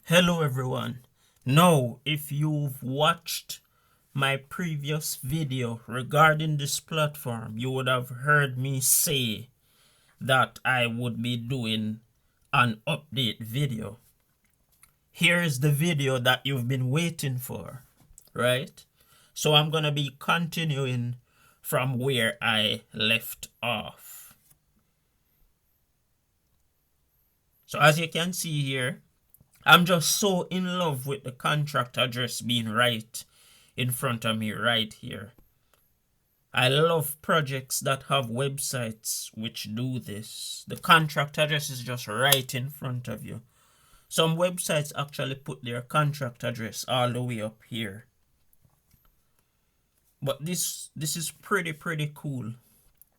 Hello everyone. Now, if you've watched my previous video regarding this platform, you would have heard me say that I would be doing an update video. Here is the video that you've been waiting for, right? So I'm going to be continuing from where I left off. So as you can see here, I'm just so in love with the contract address being right in front of me right here. I love projects that have websites which do this. The contract address is just right in front of you. Some websites actually put their contract address all the way up here. But this is pretty cool,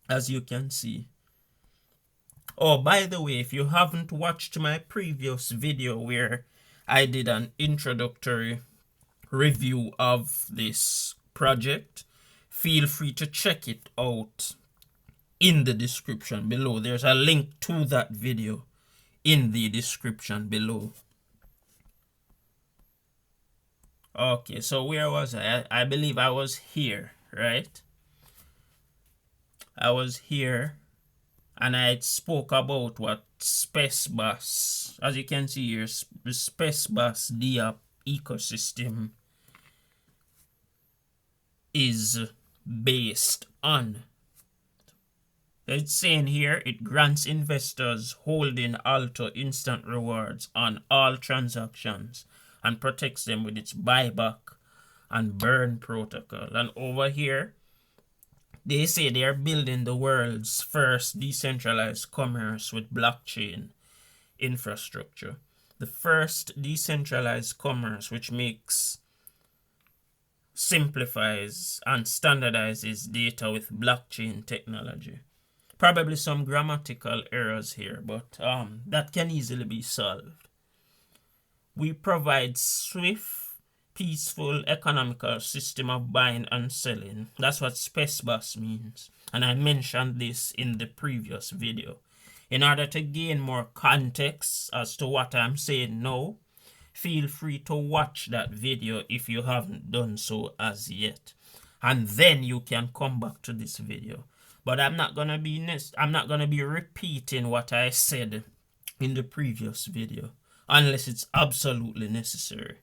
as you can see. Oh, by the way, if you haven't watched my previous video where I did an introductory review of this project, feel free to check it out in the description below. There's a link to that video in the description below. Okay, so where was I? I believe I was here, right? I was here. And I spoke about what SPESBOSS, as you can see here, the SPESBOSS DApp ecosystem is based on. It's saying here it grants investors holding ALTO instant rewards on all transactions and protects them with its buyback and burn protocol. And over here, they say they are building the world's first decentralized commerce with blockchain infrastructure. The first decentralized commerce which simplifies and standardizes data with blockchain technology. Probably some grammatical errors here, but that can easily be solved. We provide swift, peaceful, economical system of buying and selling. That's what SPESBOSS means. And I mentioned this in the previous video. In order to gain more context as to what I'm saying now, feel free to watch that video if you haven't done so as yet. And then you can come back to this video. But I'm not gonna be repeating what I said in the previous video unless it's absolutely necessary.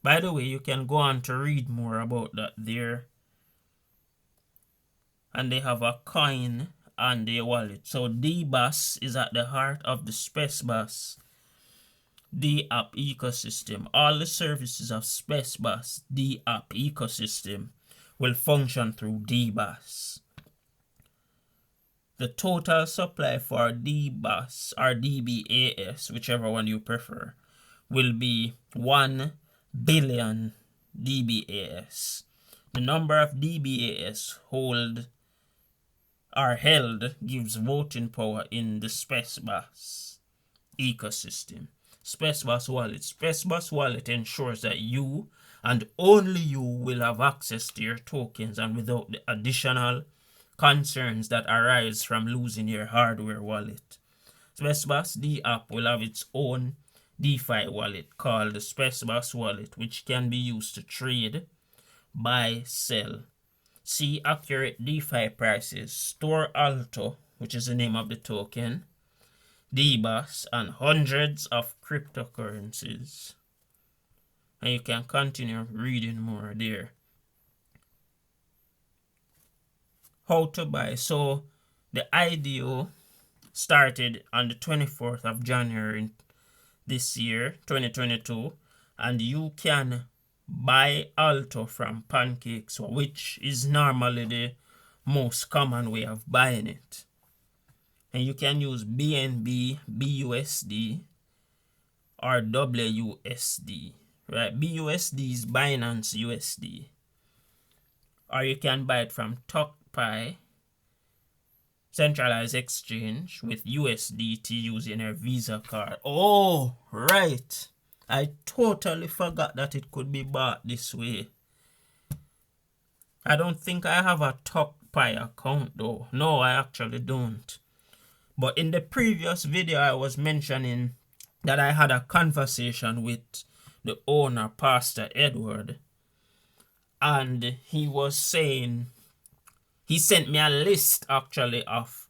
By the way, you can go on to read more about that there. And they have a coin and a wallet. So EBOSS is at the heart of the SPESBOSS DApp ecosystem. All the services of SPESBOSS DApp ecosystem will function through EBOSS. The total supply for EBOSS or DBAS, whichever one you prefer, will be 1 billion DBAS. The number of DBAS held gives voting power in the SPESBOSS ecosystem. SPESBOSS Wallet. SPESBOSS Wallet ensures that you and only you will have access to your tokens and without the additional concerns that arise from losing your hardware wallet. SPESBOSS DApp will have its own DeFi wallet called the SPESBOSS wallet, which can be used to trade, buy, sell, see accurate DeFi prices, store ALTO, which is the name of the token, EBOSS, and hundreds of cryptocurrencies. And you can continue reading more there. How to buy. So the IDO started on the 24th of January this year, 2022, and you can buy ALTO from Pancakeswap, which is normally the most common way of buying it. And you can use BNB, BUSD, or WUSD, right? BUSD is Binance USD. Or you can buy it from Tokpie, centralized exchange with USDT using a Visa card. Oh, right. I totally forgot that it could be bought this way. I don't think I have a Tokpie account though. No, I actually don't. But in the previous video, I was mentioning that I had a conversation with the owner, Pastor Edward, and he was saying, he sent me a list actually of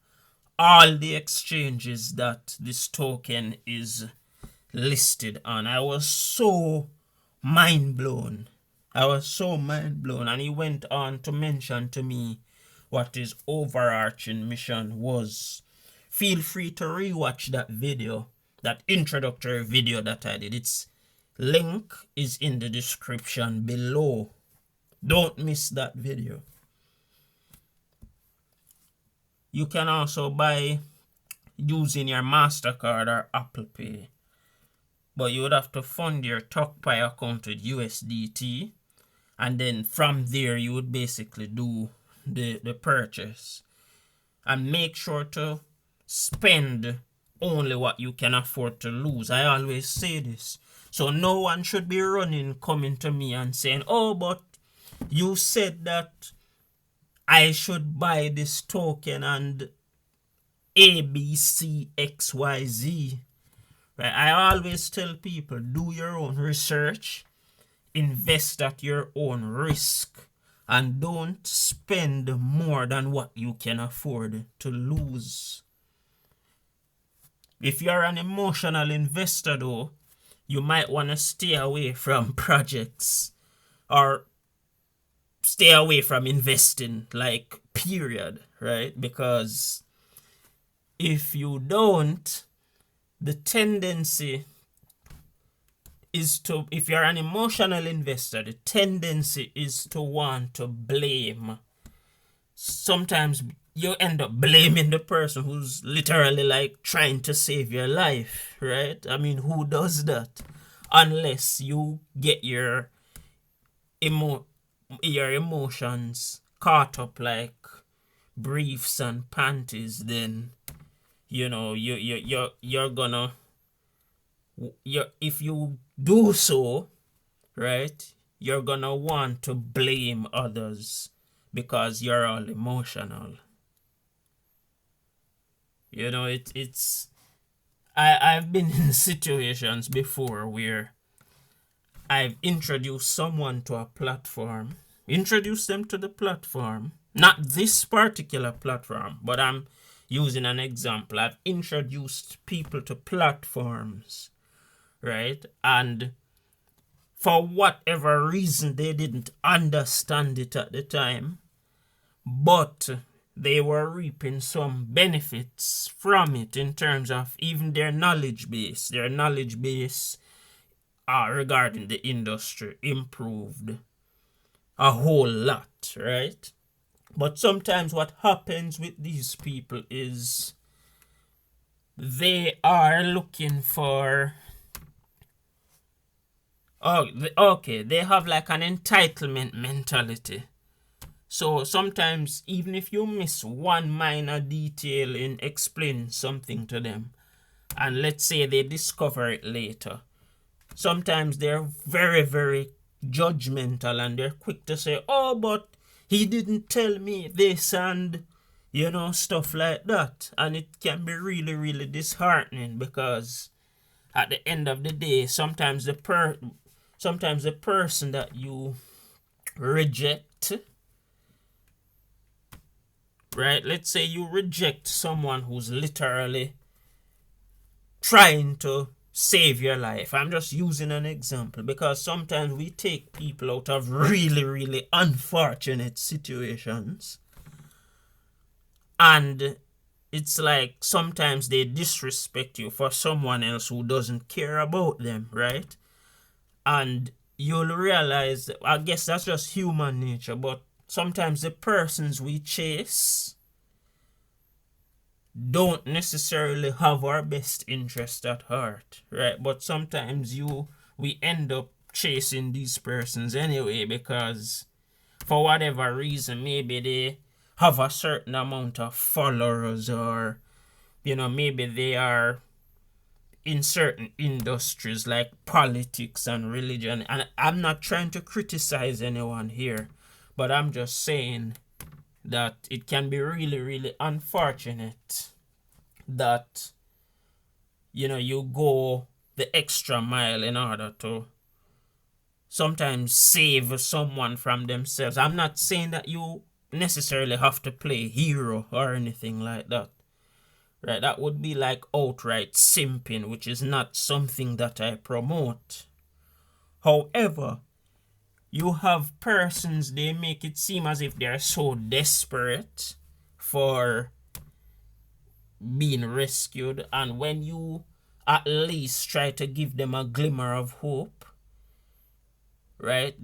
all the exchanges that this token is listed on. I was so mind blown. And he went on to mention to me what his overarching mission was. Feel free to rewatch that video, that introductory video that I did. Its link is in the description below. Don't miss that video. You can also buy using your MasterCard or Apple Pay, but you would have to fund your Tokpie account with USDT, and then from there you would basically do the purchase. And make sure to spend only what you can afford to lose. I always say this. So no one should be coming to me and saying, oh, but you said that I should buy this token and ABCXYZ. Right? I always tell people, do your own research, invest at your own risk, and don't spend more than what you can afford to lose. If you're an emotional investor though, you might want to stay away from projects or stay away from investing, like, period, right? Because if you don't, the tendency is to, if you're an emotional investor, the tendency is to want to blame. Sometimes you end up blaming the person who's literally like trying to save your life, right? I mean, who does that? Unless you get your emotions caught up like briefs and panties, then you know you're gonna, if you do so, right, you're gonna want to blame others because you're all emotional. You know, I've been in situations before where I've introduced someone to a platform, introduced them to the platform, not this particular platform, but I'm using an example. I've introduced people to platforms, right? And for whatever reason, they didn't understand it at the time, but they were reaping some benefits from it in terms of even their knowledge base. Their knowledge base regarding the industry improved a whole lot, right? But sometimes what happens with these people is they are looking for, they have like an entitlement mentality. So sometimes even if you miss one minor detail in explaining something to them, and let's say they discover it later, sometimes they're very, very judgmental and they're quick to say, oh, but he didn't tell me this, and you know, stuff like that. And it can be really, really disheartening, because at the end of the day, sometimes the person that you reject, right? Let's say you reject someone who's literally trying to save your life. I'm just using an example because sometimes we take people out of really, really unfortunate situations, and it's like sometimes they disrespect you for someone else who doesn't care about them, right? And you'll realize, I guess that's just human nature, but sometimes the persons we chase don't necessarily have our best interest at heart, right? But sometimes we end up chasing these persons anyway, because for whatever reason, maybe they have a certain amount of followers, or you know, maybe they are in certain industries like politics and religion. And I'm not trying to criticize anyone here, but I'm just saying that it can be really, really unfortunate that, you know, you go the extra mile in order to sometimes save someone from themselves. I'm not saying that you necessarily have to play hero or anything like that. Right? That would be like outright simping, which is not something that I promote. However, you have persons, they make it seem as if they're so desperate for being rescued, and when you at least try to give them a glimmer of hope, right,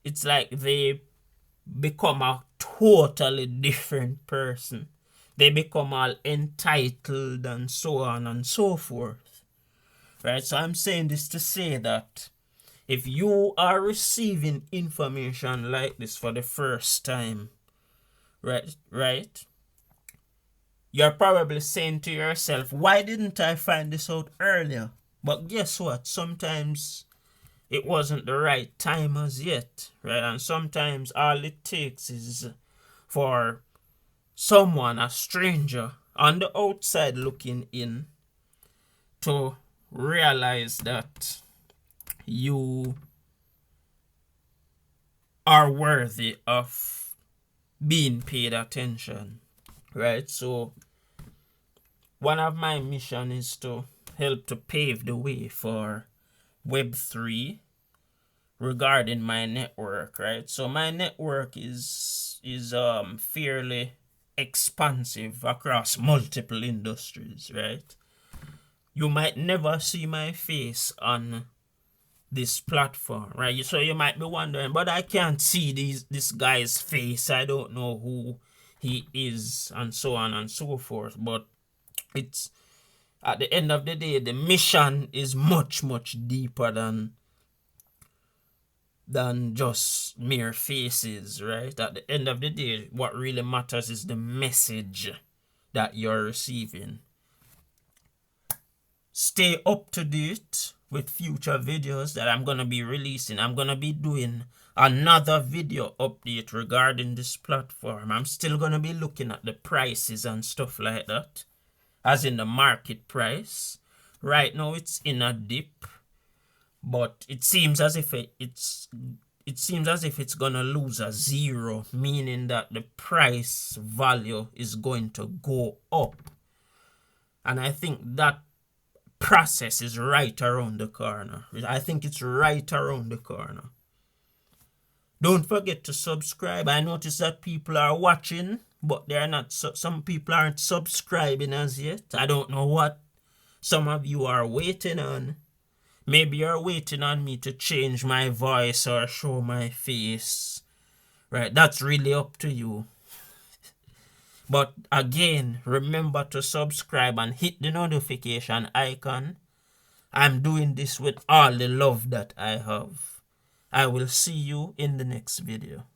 it's like they become a totally different person. They become all entitled and so on and so forth. Right? So I'm saying this to say that if you are receiving information like this for the first time, right, you're probably saying to yourself, why didn't I find this out earlier? But guess what? Sometimes it wasn't the right time as yet, right? And sometimes all it takes is for someone, a stranger on the outside looking in, to realize that you are worthy of being paid attention, right? So one of my missions is to help to pave the way for Web3 regarding my network, right? So my network is fairly expansive across multiple industries, right? You might never see my face on this platform, right? So you might be wondering, but I can't see this guy's face. I don't know who he is, and so on and so forth. But it's at the end of the day, the mission is much deeper than just mere faces, right? At the end of the day, what really matters is the message that you're receiving. Stay up to date with future videos that I'm going to be releasing. I'm going to be doing another video update regarding this platform. I'm still going to be looking at the prices and stuff like that, as in the market price. Right now it's in a dip, but it seems as if it's gonna lose a zero, meaning that the price value is going to go up. And I think that process is right around the corner. I think it's right around the corner. Don't forget to subscribe. I notice that people are watching, but they're not. Some people aren't subscribing as yet. I don't know what some of you are waiting on. Maybe you're waiting on me to change my voice or show my face. Right? That's really up to you. But again, remember to subscribe and hit the notification icon. I'm doing this with all the love that I have. I will see you in the next video.